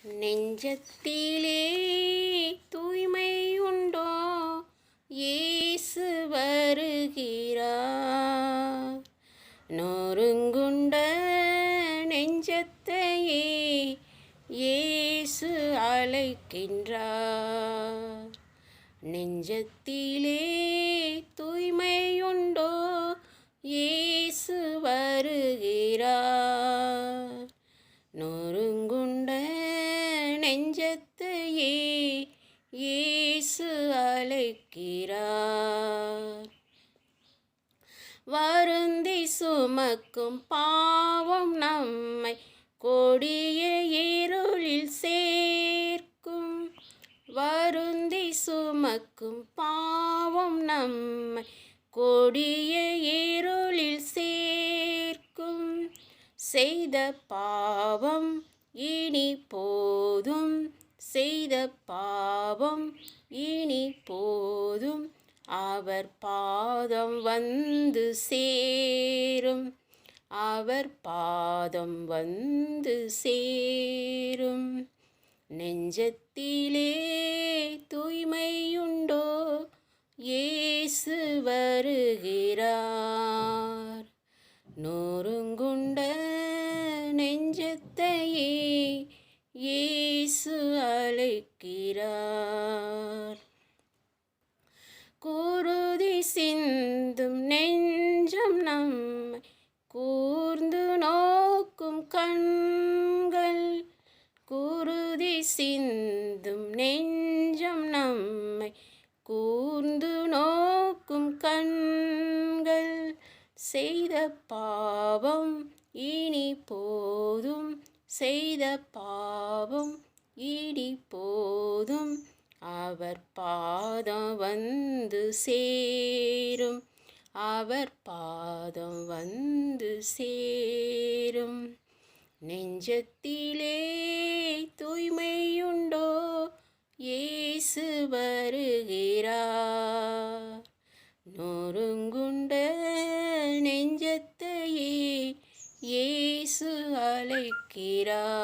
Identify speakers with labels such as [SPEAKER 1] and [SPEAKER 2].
[SPEAKER 1] நெஞ்சத்திலே தூய்மை உண்டோ? இயேசு வருகிறார். நொறுங்குண்ட நெஞ்சத்தையே இயேசு அழைக்கின்றார். நெஞ்சத்திலே தூய்மையுண்டோ? இயேசு வருகிறார். நொறுங்குண்ட நெஞ்சத்தையே இயேசு அழைக்கிறார். வருந்தி சுமக்கும் பாவம் நம்மை கொடிய இருளில் சேர்க்கும். வருந்தி சுமக்கும் பாவம் நம்மை கொடிய இருளில் சேர்க்கும். செய்த பாவம் இனி போதும், செய்த பாவம் இனி போதும், அவர் பாதம் வந்து சேரும், அவர் பாதம் வந்து சேரும். நெஞ்சத்திலே தூய்மையுண்டோ? இயேசு வருகிறார். நொறுங்குண்ட நெஞ்சத்தையே இயேசு அழைக்கிறார். குருதி சிந்தும் நெஞ்சம் நம்மை கூர்ந்து நோக்கும் கண்கள். குருதி சிந்தும் நெஞ்சம் நம்மை கூர்ந்து நோக்கும் கண்கள். செய்த பாவம் இனி போதும், செய்த பாவம் இனி போதும், அவர் பாதம் வந்து சேரும், அவர் பாதம் வந்து சேரும். நெஞ்சத்திலே தூய்மையுண்டோ? இயேசு வருகிறார். நொறுங்குண்ட நெஞ்சத்தையே இயேசு அழைக்கிறார்.